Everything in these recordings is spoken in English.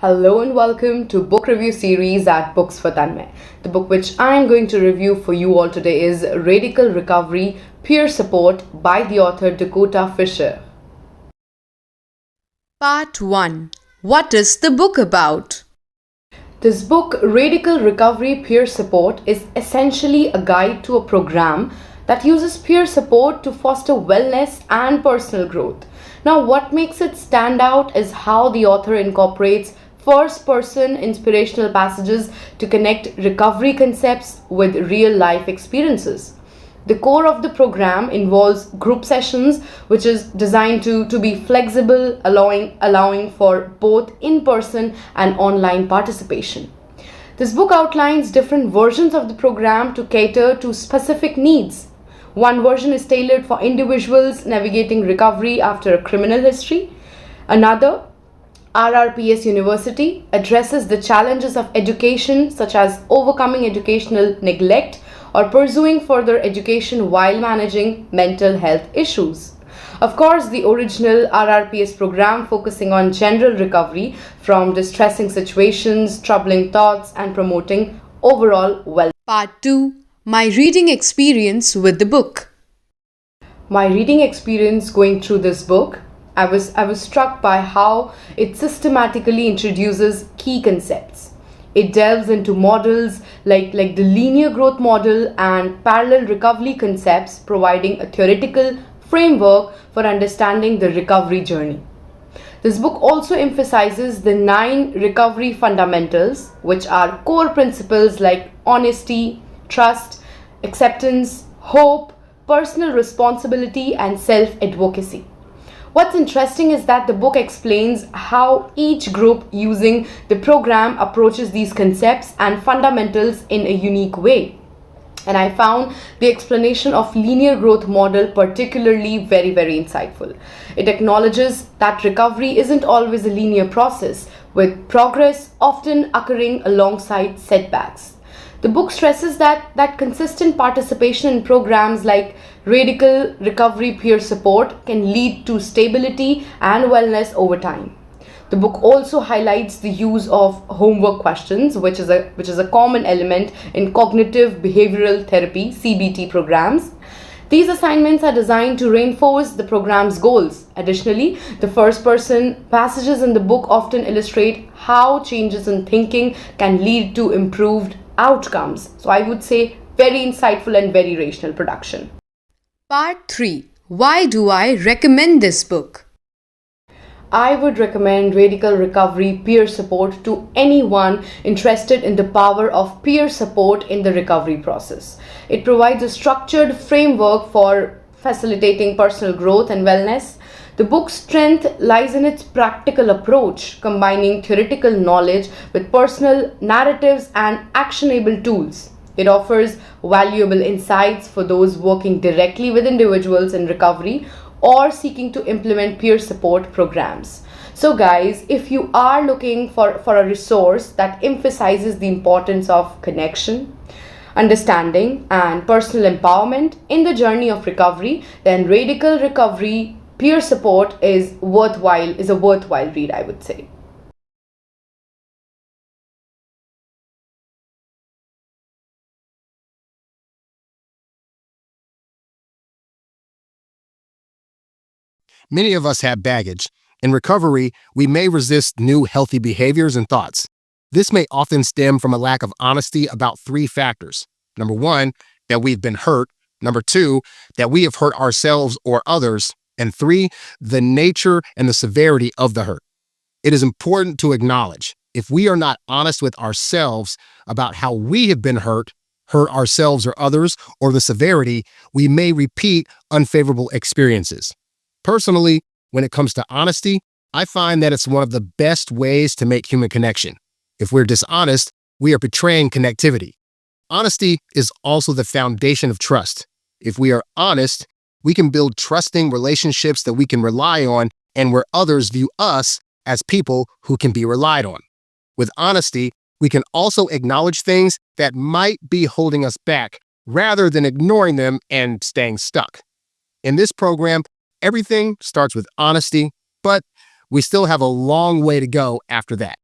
Hello and welcome to book review series at Books for Tanmay. The book which I am going to review for you all today is Radical Recovery Peer Support by the author Dakota Fisher. Part 1. What is the book about? This book, Radical Recovery Peer Support, is essentially a guide to a program that uses peer support to foster wellness and personal growth. Now, what makes it stand out is how the author incorporates first person inspirational passages to connect recovery concepts with real life experiences. The core of the program involves group sessions, which is designed to be flexible, allowing for both in person and online participation. This book outlines different versions of the program to cater to specific needs. One version is tailored for individuals navigating recovery after a criminal history. Another, RRPS University, addresses the challenges of education, such as overcoming educational neglect or pursuing further education while managing mental health issues. Of course, the original RRPS program focusing on general recovery from distressing situations, troubling thoughts, and promoting overall well. Part 2. My reading experience with the book. My reading experience going through this book, I was struck by how it systematically introduces key concepts. It delves into models like the linear growth model and parallel recovery concepts, providing a theoretical framework for understanding the recovery journey. This book also emphasizes the 9 recovery fundamentals, which are core principles like honesty, trust, acceptance, hope, personal responsibility, and self advocacy. What's interesting is that the book explains how each group using the program approaches these concepts and fundamentals in a unique way. And I found the explanation of linear growth model particularly very insightful. It acknowledges that recovery isn't always a linear process, with progress often occurring alongside setbacks. The book stresses that consistent participation in programs like Radical Recovery Peer Support can lead to stability and wellness over time. The book also highlights the use of homework questions, which is a common element in cognitive behavioral therapy (CBT) programs. These assignments are designed to reinforce the program's goals. Additionally, the first person passages in the book often illustrate how changes in thinking can lead to improved outcomes. So I would say very insightful and very rational production. Part 3. Why do I recommend this book? I would recommend Radical Recovery Peer Support to anyone interested in the power of peer support in the recovery process. It provides a structured framework for facilitating personal growth and wellness. The book's strength lies in its practical approach, combining theoretical knowledge with personal narratives and actionable tools. It offers valuable insights for those working directly with individuals in recovery or seeking to implement peer support programs. So, guys, if you are looking for a resource that emphasizes the importance of connection, understanding, and personal empowerment in the journey of recovery, then Radical Recovery Peer Support is a worthwhile read, I would say. Many of us have baggage. In recovery, we may resist new healthy behaviors and thoughts. This may often stem from a lack of honesty about 3 factors. Number 1, that we've been hurt. Number 2, that we have hurt ourselves or others. And 3, the nature and the severity of the hurt. It is important to acknowledge if we are not honest with ourselves about how we have been hurt ourselves or others, or the severity, we may repeat unfavorable experiences. Personally, when it comes to honesty, I find that it's one of the best ways to make human connection. If we're dishonest, we are betraying connectivity. Honesty is also the foundation of trust. If we are honest, we can build trusting relationships that we can rely on and where others view us as people who can be relied on. With honesty, we can also acknowledge things that might be holding us back rather than ignoring them and staying stuck. In this program, everything starts with honesty, but we still have a long way to go after that.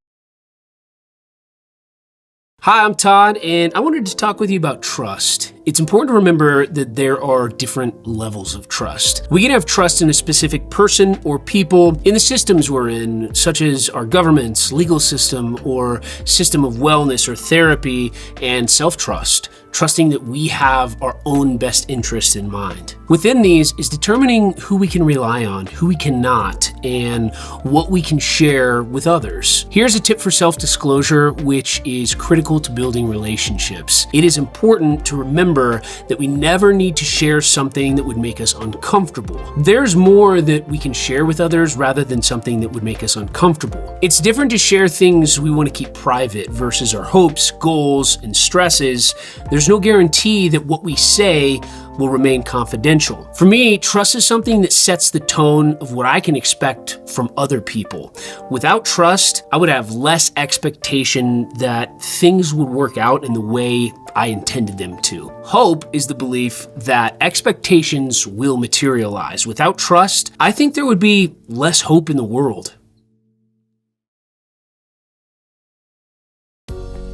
Hi, I'm Todd, and I wanted to talk with you about trust. It's important to remember that there are different levels of trust. We can have trust in a specific person or people in the systems we're in, such as our government's legal system or system of wellness or therapy, and self-trust, trusting that we have our own best interest in mind. Within these is determining who we can rely on, who we cannot, and what we can share with others. Here's a tip for self-disclosure, which is critical to building relationships. It is important to remember that we never need to share something that would make us uncomfortable. There's more that we can share with others rather than something that would make us uncomfortable. It's different to share things we want to keep private versus our hopes, goals, and stresses. There's no guarantee that what we say will remain confidential. For me, trust is something that sets the tone of what I can expect from other people. Without trust, I would have less expectation that things would work out in the way I intended them to. Hope is the belief that expectations will materialize. Without trust, I think there would be less hope in the world.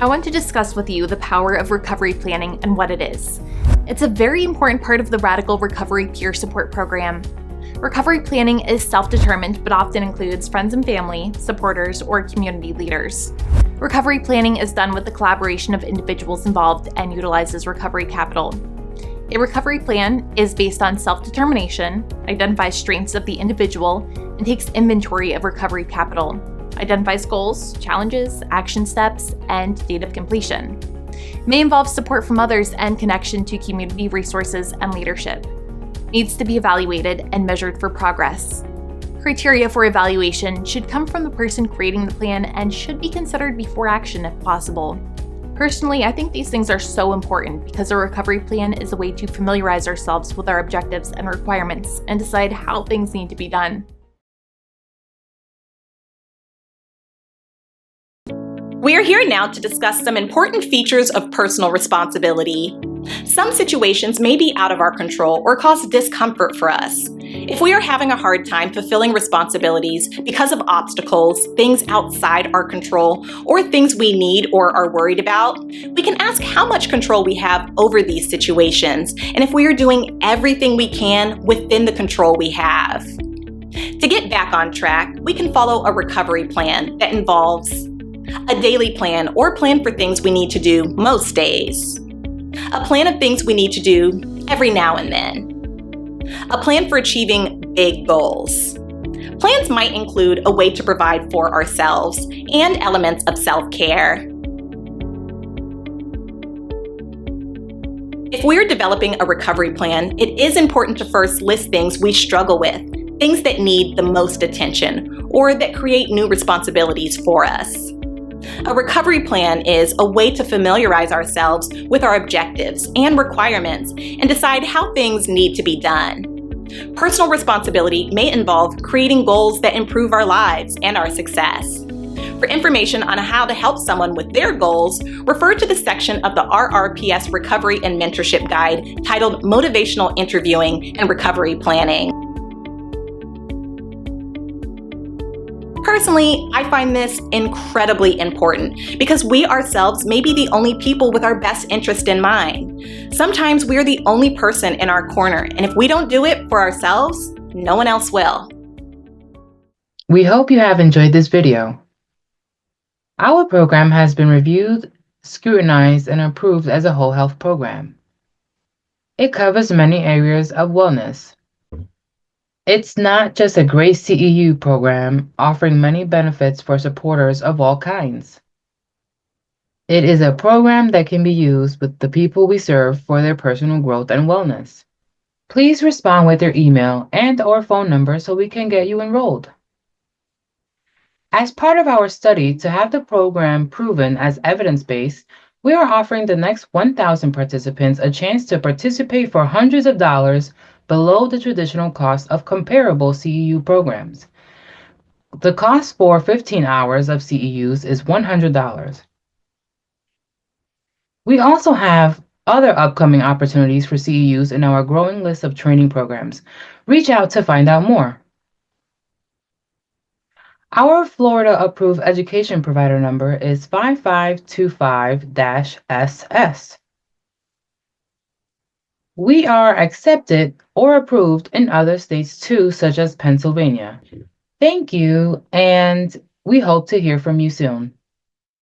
I want to discuss with you the power of recovery planning and what it is. It's a very important part of the Radical Recovery Peer Support Program. Recovery planning is self-determined but often includes friends and family, supporters, or community leaders. Recovery planning is done with the collaboration of individuals involved and utilizes recovery capital. A recovery plan is based on self-determination, identifies strengths of the individual, and takes inventory of recovery capital, identifies goals, challenges, action steps, and date of completion. May involve support from others and connection to community resources and leadership. Needs to be evaluated and measured for progress. Criteria for evaluation should come from the person creating the plan and should be considered before action if possible. Personally, I think these things are so important because a recovery plan is a way to familiarize ourselves with our objectives and requirements and decide how things need to be done. We are here now to discuss some important features of personal responsibility. Some situations may be out of our control or cause discomfort for us. If we are having a hard time fulfilling responsibilities because of obstacles, things outside our control, or things we need or are worried about, we can ask how much control we have over these situations and if we are doing everything we can within the control we have. To get back on track, we can follow a recovery plan that involves a daily plan or plan for things we need to do most days. A plan of things we need to do every now and then. A plan for achieving big goals. Plans might include a way to provide for ourselves and elements of self-care. If we're developing a recovery plan, it is important to first list things we struggle with, things that need the most attention, or that create new responsibilities for us. A recovery plan is a way to familiarize ourselves with our objectives and requirements and decide how things need to be done. Personal responsibility may involve creating goals that improve our lives and our success. For information on how to help someone with their goals, refer to the section of the RRPS Recovery and Mentorship Guide titled Motivational Interviewing and Recovery Planning. Personally, I find this incredibly important because we ourselves may be the only people with our best interest in mind. Sometimes we're the only person in our corner, and if we don't do it for ourselves, no one else will. We hope you have enjoyed this video. Our program has been reviewed, scrutinized, and approved as a whole health program. It covers many areas of wellness. It's not just a great CEU program offering many benefits for supporters of all kinds. It is a program that can be used with the people we serve for their personal growth and wellness. Please respond with your email and/or phone number so we can get you enrolled. As part of our study to have the program proven as evidence-based, we are offering the next 1,000 participants a chance to participate for hundreds of dollars below the traditional cost of comparable CEU programs. The cost for 15 hours of CEUs is $100. We also have other upcoming opportunities for CEUs in our growing list of training programs. Reach out to find out more. Our Florida approved education provider number is 5525-SS. We are accepted or approved in other states too, such as Pennsylvania. Thank you, and we hope to hear from you soon.